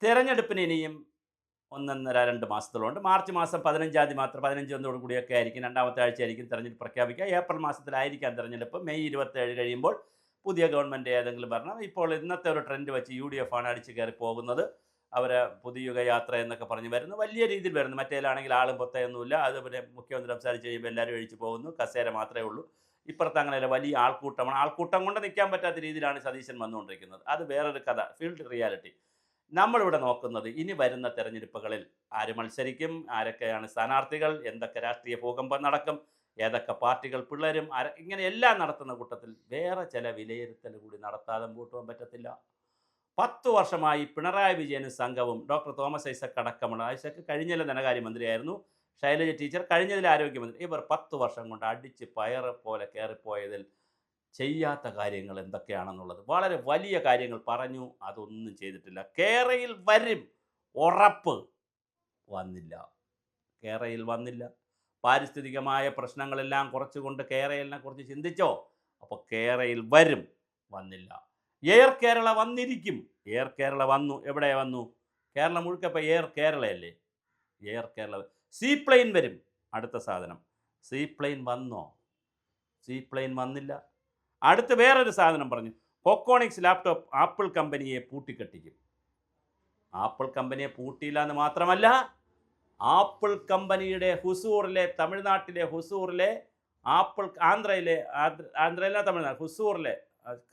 തെരഞ്ഞെടുപ്പിന് ഇനിയും 1.5-2 മാസത്തോളമുണ്ട്. മാർച്ച് മാസം 15-ാം തീയതി മാത്രം 15 കൂടിയൊക്കെ ആയിരിക്കും, രണ്ടാമത്തെ ആഴ്ചയായിരിക്കും തെരഞ്ഞെടുപ്പ് പ്രഖ്യാപിക്കുക. ഏപ്രിൽ മാസത്തിലായിരിക്കാം തെരഞ്ഞെടുപ്പ്. മെയ് 27 കഴിയുമ്പോൾ പുതിയ ഗവൺമെൻറ് ഏതെങ്കിലും വരണം. ഇപ്പോൾ ഇന്നത്തെ ഒരു ട്രെൻഡ് വെച്ച് UDF ആണ് അടിച്ചു കയറി പോകുന്നത്. അവരെ പുതുയുഗ യാത്ര എന്നൊക്കെ പറഞ്ഞ് വരുന്നു, വലിയ രീതിയിൽ വരുന്നു. മറ്റേലാണെങ്കിൽ ആളും പൊത്തയൊന്നുമില്ല. അത് പിന്നെ മുഖ്യമന്ത്രി സംസാരിച്ച് കഴിയുമ്പോൾ എല്ലാവരും എഴിച്ച് പോകുന്നു, കസേര മാത്രമേ ഉള്ളൂ. ഇപ്പുറത്ത് അങ്ങനെയല്ല, വലിയ ആൾക്കൂട്ടമാണ്. ആൾക്കൂട്ടം കൊണ്ട് നിൽക്കാൻ പറ്റാത്ത രീതിയിലാണ് സതീശൻ വന്നുകൊണ്ടിരിക്കുന്നത്. അത് വേറൊരു കഥ, ഫീൽഡ് റിയാലിറ്റി. നമ്മളിവിടെ നോക്കുന്നത് ഇനി വരുന്ന തെരഞ്ഞെടുപ്പുകളിൽ ആര് മത്സരിക്കും, ആരൊക്കെയാണ് സ്ഥാനാർത്ഥികൾ, എന്തൊക്കെ രാഷ്ട്രീയ ഭൂകമ്പം നടക്കും, ഏതൊക്കെ പാർട്ടികൾ പിള്ളേരും ഇങ്ങനെ എല്ലാം നടത്തുന്ന കൂട്ടത്തിൽ വേറെ ചില വിലയിരുത്തൽ കൂടി നടത്താതെ മുമ്പോട്ട് പോകാൻ പറ്റത്തില്ല. 10 വർഷമായി പിണറായി വിജയനും സംഘവും ഡോക്ടർ തോമസ് ഐസക് അടക്കമുള്ള, ഐസക് കഴിഞ്ഞതിലെ ധനകാര്യമന്ത്രിയായിരുന്നു, ശൈലജ ടീച്ചർ കഴിഞ്ഞതിൽ ആരോഗ്യമന്ത്രി, ഇവർ 10 വർഷം കൊണ്ട് അടിച്ച് പയറ് പോലെ കയറിപ്പോയതിൽ ചെയ്യാത്ത കാര്യങ്ങൾ എന്തൊക്കെയാണെന്നുള്ളത് വളരെ വലിയ കാര്യങ്ങൾ പറഞ്ഞു. അതൊന്നും ചെയ്തിട്ടില്ല. കേരയിൽ വരും, ഉറപ്പ്. വന്നില്ല. കേരയിൽ വന്നില്ല. പാരിസ്ഥിതികമായ പ്രശ്നങ്ങളെല്ലാം കുറച്ചുകൊണ്ട് കേരളിനെ കുറിച്ച് ചിന്തിച്ചോ? അപ്പോൾ കേരയിൽ വരും, വന്നില്ല. എയർ കേരള വന്നിരിക്കും. എയർ കേരള വന്നു. എവിടെ വന്നു? കേരളം മുഴുക്ക ഇപ്പോൾ എയർ കേരളയല്ലേ. എയർ കേരള. സീപ്ലെയിൻ വരും. അടുത്ത സാധനം. സീപ്ലെയിൻ വന്നോ? സീപ്ലെയിൻ വന്നില്ല. അടുത്ത് വേറൊരു സാധനം പറഞ്ഞു. കൊക്കോണിക്സ് ലാപ്ടോപ്പ് ആപ്പിൾ കമ്പനിയെ പൂട്ടിക്കെട്ടിക്കും. ആപ്പിൾ കമ്പനിയെ പൂട്ടിയില്ല എന്ന് മാത്രമല്ല, ആപ്പിൾ കമ്പനിയുടെ ഹുസൂറിലെ, തമിഴ്നാട്ടിലെ ഹുസൂറിലെ ആപ്പിൾ, ആന്ധ്രയിലെ തമിഴ്നാട് ഹുസൂറിലെ,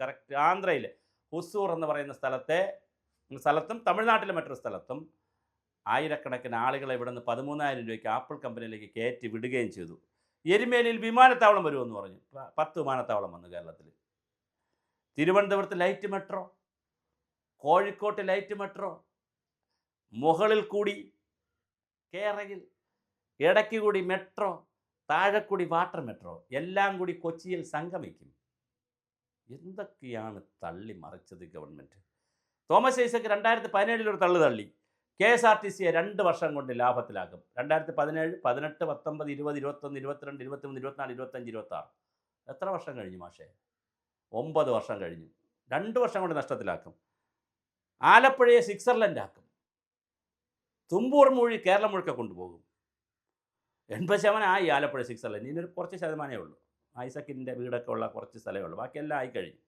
കറക്റ്റ് ആന്ധ്രയിലെ ഹുസൂർ എന്ന് പറയുന്ന സ്ഥലത്തും തമിഴ്നാട്ടിലെ മറ്റൊരു സ്ഥലത്തും ആയിരക്കണക്കിന് ആളുകളെ ഇവിടെ നിന്ന് 13,000 രൂപയ്ക്ക് ആപ്പിൾ കമ്പനിയിലേക്ക് കയറ്റി വിടുകയും ചെയ്തു. എരുമേലിയിൽ വിമാനത്താവളം വരുമെന്ന് പറഞ്ഞു. 10 വിമാനത്താവളം വന്നു കേരളത്തിൽ. തിരുവനന്തപുരത്ത് ലൈറ്റ് മെട്രോ, കോഴിക്കോട്ട് ലൈറ്റ് മെട്രോ, മുകളിൽ കൂടി കേരളയിൽ, ഇടയ്ക്ക് കൂടി മെട്രോ, താഴെക്കൂടി വാട്ടർ മെട്രോ, എല്ലാം കൂടി കൊച്ചിയിൽ സംഗമിക്കും. എന്തൊക്കെയാണ് തള്ളി മറിച്ചത് ഗവൺമെൻറ്. തോമസ് ഐസക് 2017 ഒരു തള്ളു തള്ളി. KSRTCയെ 2 വർഷം കൊണ്ട് ലാഭത്തിലാക്കും. 2017, 18, 19, 20, 21, 22, 23, 24, 25, 26. എത്ര വർഷം കഴിഞ്ഞു മാഷേ? 9 വർഷം കഴിഞ്ഞു. 2 വർഷം കൊണ്ട് നഷ്ടത്തിലാക്കും. ആലപ്പുഴയെ സ്വിറ്റ്സർലൻഡ് ആക്കും. തുമ്പൂർ മൂഴി കേരളം മുഴുക്ക കൊണ്ടുപോകും. 80% ആയി ആലപ്പുഴ സ്വിറ്റ്സർലൻഡ്. ഇനി കുറച്ച് ശതമാനമേ ഉള്ളൂ. ഐസക്കിൻ്റെ വീടൊക്കെ ഉള്ള കുറച്ച് സ്ഥലമേ ഉള്ളൂ. ബാക്കിയെല്ലാം ആയിക്കഴിഞ്ഞു.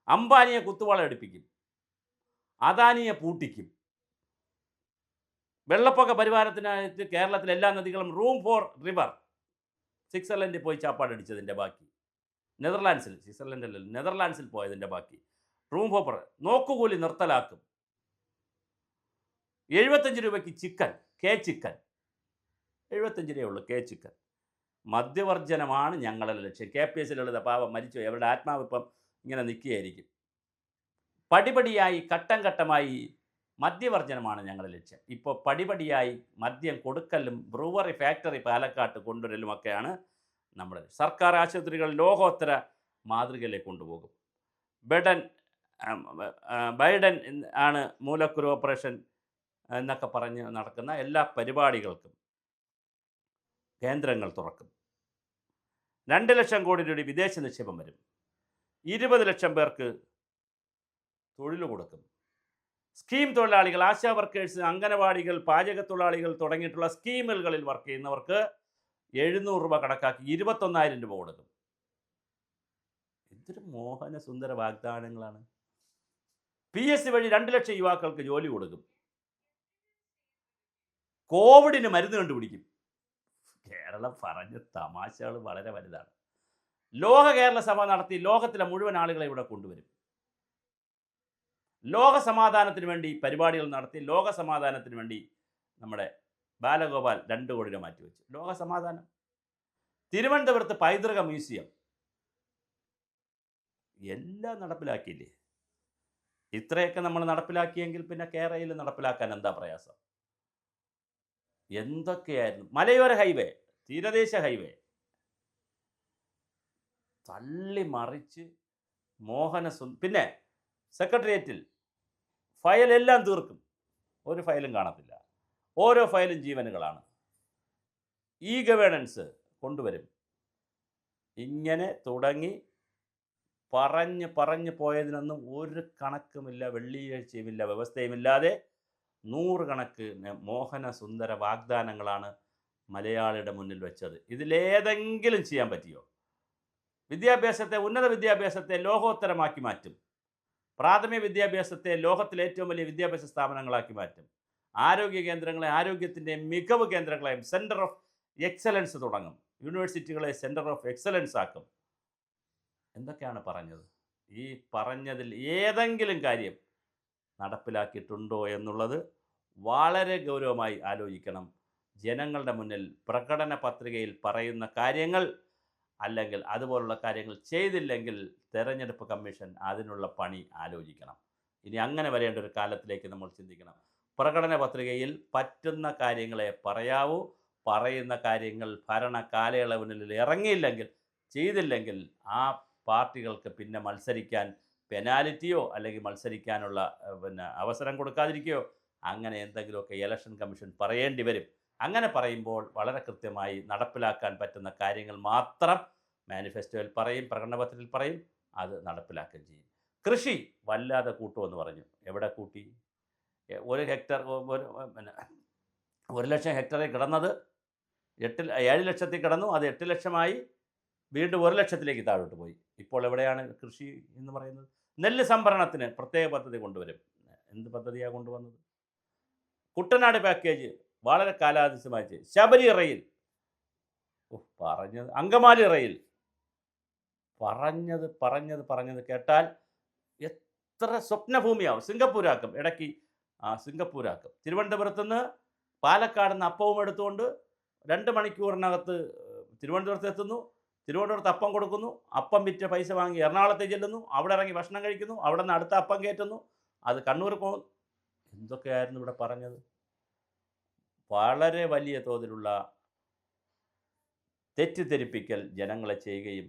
അംബാനിയെ കുത്തുവാള എടുപ്പിക്കും. അദാനിയെ പൂട്ടിക്കും. വെള്ളപ്പൊക്ക പരിഹാരത്തിനായിട്ട് കേരളത്തിലെ എല്ലാ നദികളും റൂം ഫോർ റിവർ. സ്വിറ്റ്സർലൻഡിൽ പോയി ചാപ്പാടടിച്ചതിൻ്റെ ബാക്കി. നെതർലാൻഡ്സിൽ പോയതിൻ്റെ ബാക്കി. Room for നോക്കുകൂലി നിർത്തലാക്കും. 75 രൂപയ്ക്ക് ചിക്കൻ, ചിക്കൻ 75 രൂപയേ ഉള്ളൂ ചിക്കൻ. മദ്യവർജനമാണ് ഞങ്ങളുടെ ലക്ഷ്യം. KPS ലളിത പാവം മരിച്ചു. അവരുടെ ആത്മാവ് ഇപ്പം ഇങ്ങനെ നിൽക്കുകയായിരിക്കും. പടിപടിയായി ഘട്ടം ഘട്ടമായി മദ്യവർജനമാണ് ഞങ്ങളുടെ ലക്ഷ്യം. ഇപ്പോൾ പടിപടിയായി മദ്യം കൊടുക്കലും ബ്രൂവറി ഫാക്ടറി പാലക്കാട്ട് കൊണ്ടുവരലുമൊക്കെയാണ് നമ്മുടെ സർക്കാർ ആശുപത്രികൾ ലോകോത്തര മാതൃകയിലേക്ക് കൊണ്ടുപോകും. ബൈഡൻ ആണ് മൂലക്കുരു ഓപ്പറേഷൻ എന്നൊക്കെ പറഞ്ഞ് നടക്കുന്ന എല്ലാ പരിപാടികൾക്കും കേന്ദ്രങ്ങൾ തുറക്കും. 2 ലക്ഷം കോടി രൂപ വിദേശ നിക്ഷേപം വരും. 20 ലക്ഷം പേർക്ക് തൊഴിൽ കൊടുക്കും. സ്കീം തൊഴിലാളികൾ, ആശാ വർക്കേഴ്സ്, അംഗനവാടികൾ, പാചക തൊഴിലാളികൾ തുടങ്ങിയിട്ടുള്ള സ്കീമുകളിൽ വർക്ക് ചെയ്യുന്നവർക്ക് 700 രൂപ കണക്കാക്കി 21,000 രൂപ കൊടുക്കും. എന്തൊരു മോഹന സുന്ദര വാഗ്ദാനങ്ങളാണ്. PSC വഴി 2 ലക്ഷം യുവാക്കൾക്ക് ജോലി കൊടുക്കും. കോവിഡിന് മരുന്ന് കണ്ടുപിടിക്കും. കേരളം പറഞ്ഞ തമാശകൾ വളരെ വലുതാണ്. ലോക കേരള സഭ നടത്തി ലോകത്തിലെ മുഴുവൻ ആളുകളെ ഇവിടെ കൊണ്ടുവരും. ലോക സമാധാനത്തിന് വേണ്ടി പരിപാടികൾ നടത്തി. ലോക സമാധാനത്തിന് വേണ്ടി നമ്മുടെ ബാലഗോപാൽ 2 കോടി രൂപ മാറ്റിവെച്ചു. ലോക സമാധാനം. തിരുവനന്തപുരത്ത് പൈതൃക മ്യൂസിയം എല്ലാം നടപ്പിലാക്കിയില്ലേ? ഇത്രയൊക്കെ നമ്മൾ നടപ്പിലാക്കിയെങ്കിൽ പിന്നെ കേരളയിൽ നടപ്പിലാക്കാൻ എന്താ പ്രയാസം? എന്തൊക്കെയായിരുന്നു. മലയോര ഹൈവേ, തീരദേശ ഹൈവേ തള്ളി മറിച്ച് പിന്നെ സെക്രട്ടേറിയറ്റിൽ ഫയലെല്ലാം തീർക്കും. ഒരു ഫയലും കാണത്തില്ല. ഓരോ ഫയലും ജീവനുകളാണ്. ഗവേണൻസ് കൊണ്ടുവരും. ഇങ്ങനെ തുടങ്ങി പറഞ്ഞു പോയതിനൊന്നും ഒരു കണക്കുമില്ല, വെള്ളിയാഴ്ചയുമില്ല, വ്യവസ്ഥയുമില്ലാതെ നൂറുകണക്കിന് മോഹന സുന്ദര വാഗ്ദാനങ്ങളാണ് മലയാളിയുടെ മുന്നിൽ വെച്ചത്. ഇതിലേതെങ്കിലും ചെയ്യാൻ പറ്റിയോ? വിദ്യാഭ്യാസത്തെ, ഉന്നത വിദ്യാഭ്യാസത്തെ ലോകോത്തരമാക്കി മാറ്റും. പ്രാഥമിക വിദ്യാഭ്യാസത്തെ ലോകത്തിലെ ഏറ്റവും വലിയ വിദ്യാഭ്യാസ സ്ഥാപനങ്ങളാക്കി മാറ്റും. ആരോഗ്യ കേന്ദ്രങ്ങളെ ആരോഗ്യത്തിൻ്റെ മികവ് കേന്ദ്രങ്ങളെയും സെൻറ്റർ ഓഫ് എക്സലൻസ് തുടങ്ങും. യൂണിവേഴ്സിറ്റികളെ സെൻറ്റർ ഓഫ് എക്സലൻസ് ആക്കും. എന്തൊക്കെയാണ് പറഞ്ഞത്? ഈ പറഞ്ഞതിൽ ഏതെങ്കിലും കാര്യം നടപ്പിലാക്കിയിട്ടുണ്ടോ എന്നുള്ളത് വളരെ ഗൗരവമായി ആലോചിക്കണം. ജനങ്ങളുടെ മുന്നിൽ പ്രകടന പത്രികയിൽ പറയുന്ന കാര്യങ്ങൾ അല്ലെങ്കിൽ അതുപോലുള്ള കാര്യങ്ങൾ ചെയ്തില്ലെങ്കിൽ തെരഞ്ഞെടുപ്പ് കമ്മീഷൻ അതിനുള്ള പണി ആലോചിക്കണം. ഇനി അങ്ങനെ വരേണ്ട ഒരു കാലത്തിലേക്ക് നമ്മൾ ചിന്തിക്കണം. പ്രകടന പത്രികയിൽ പറ്റുന്ന കാര്യങ്ങളെ പറയാവൂ. പറയുന്ന കാര്യങ്ങൾ ഭരണ കാലയളവിനുള്ളിൽ ഇറങ്ങിയില്ലെങ്കിൽ, ചെയ്തില്ലെങ്കിൽ ആ പാർട്ടികൾക്ക് പിന്നെ മത്സരിക്കാൻ പെനാലിറ്റിയോ അല്ലെങ്കിൽ മത്സരിക്കാനുള്ള അവസരം കൊടുക്കാതിരിക്കുകയോ അങ്ങനെ എന്തെങ്കിലുമൊക്കെ ഇലക്ഷൻ കമ്മീഷൻ പറയേണ്ടി വരും. അങ്ങനെ പറയുമ്പോൾ വളരെ കൃത്യമായി നടപ്പിലാക്കാൻ പറ്റുന്ന കാര്യങ്ങൾ മാത്രം മാനിഫെസ്റ്റോയിൽ പറയും, പ്രകടനപത്രത്തിൽ പറയും, അത് നടപ്പിലാക്കുകയും ചെയ്യും. കൃഷി വല്ലാതെ കൂട്ടുമെന്ന് പറഞ്ഞു. എവിടെ കൂട്ടി? 1 ഹെക്ടർ 1 ലക്ഷം ഹെക്ടറിൽ കിടന്നത് 7 ലക്ഷത്തിൽ കിടന്നു. അത് 8 ലക്ഷമായി, വീണ്ടും 1 ലക്ഷത്തിലേക്ക് താഴോട്ട് പോയി. ഇപ്പോൾ എവിടെയാണ് കൃഷി എന്ന് പറയുന്നത്? നെല്ല് സംഭരണത്തിന് പ്രത്യേക പദ്ധതി കൊണ്ടുവരും. എന്ത് പദ്ധതിയാണ് കൊണ്ടുവന്നത്? കുട്ടനാട് പാക്കേജ് വളരെ കാലാതീതമായി. ശബരി റെയിൽ പറഞ്ഞത്, അങ്കമാലി റെയിൽ പറഞ്ഞത് കേട്ടാൽ എത്ര സ്വപ്നഭൂമിയാവും. സിംഗപ്പൂരാക്കും, ഇടയ്ക്ക് സിംഗപ്പൂരാക്കും. തിരുവനന്തപുരത്ത് നിന്ന് പാലക്കാട് നിന്ന് അപ്പവും എടുത്തുകൊണ്ട് 2 മണിക്കൂറിനകത്ത് തിരുവനന്തപുരത്ത് എത്തുന്നു. തിരുവനന്തപുരത്ത് അപ്പം കൊടുക്കുന്നു. അപ്പം വിറ്റ പൈസ വാങ്ങി എറണാകുളത്തേക്ക് ചെല്ലുന്നു. അവിടെ ഇറങ്ങി ഭക്ഷണം കഴിക്കുന്നു. അവിടെ നിന്ന് അടുത്ത അപ്പം കയറ്റുന്നു. അത് കണ്ണൂർ പോകുന്നു. എന്തൊക്കെയായിരുന്നു ഇവിടെ പറഞ്ഞത്? വളരെ വലിയ തോതിലുള്ള തെറ്റിദ്ധരിപ്പിക്കൽ ജനങ്ങളെ ചെയ്യുകയും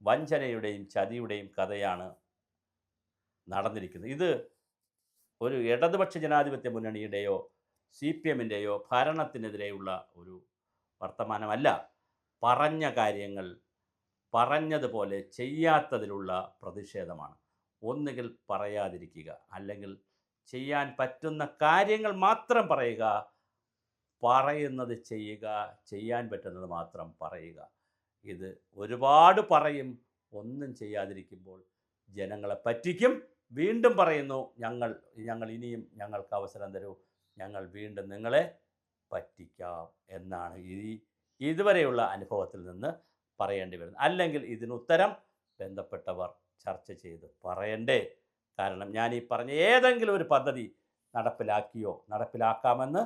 വഞ്ചനയുടെയും ചതിയുടെയും കഥയാണ് നടന്നിരിക്കുന്നത്. ഇത് ഒരു ഇടതുപക്ഷ ജനാധിപത്യ മുന്നണിയുടെയോ CPMൻ്റെയോ ഭരണത്തിനെതിരെയുള്ള ഒരു വർത്തമാനമല്ല. പറഞ്ഞ കാര്യങ്ങൾ പറഞ്ഞതുപോലെ ചെയ്യാത്തതിലുള്ള പ്രതിഷേധമാണ്. ഒന്നുകിൽ പറയാതിരിക്കുക, അല്ലെങ്കിൽ ചെയ്യാൻ പറ്റുന്ന കാര്യങ്ങൾ മാത്രം പറയുക, പറയുന്നത് ചെയ്യുക, ചെയ്യാൻ പറ്റുന്നത് മാത്രം പറയുക. ഇത് ഒരുപാട് പറയും, ഒന്നും ചെയ്യാതിരിക്കുമ്പോൾ ജനങ്ങളെ പറ്റിക്കും. വീണ്ടും പറയുന്നു, ഞങ്ങൾ ഇനിയും ഞങ്ങൾക്ക് അവസരം തരൂ, ഞങ്ങൾ വീണ്ടും നിങ്ങളെ പറ്റിക്കാം എന്നാണ് ഇതുവരെയുള്ള അനുഭവത്തിൽ നിന്ന് പറയേണ്ടി വരുന്നത്. അല്ലെങ്കിൽ ഇതിനുത്തരം ബന്ധപ്പെട്ടവർ ചർച്ച ചെയ്ത് പറയണ്ടേ? കാരണം ഞാൻ ഈ പറഞ്ഞ ഏതെങ്കിലും ഒരു പദ്ധതി നടപ്പിലാക്കിയോ നടപ്പിലാക്കാമെന്ന്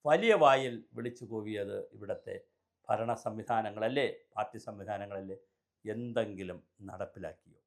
വലിയ വായിൽ വിളിച്ചു കൂവിയത് ഇവിടുത്തെ ഭരണ സംവിധാനങ്ങളല്ലേ, പാർട്ടി സംവിധാനങ്ങളല്ലേ? എന്തെങ്കിലും നടപ്പിലാക്കിയോ?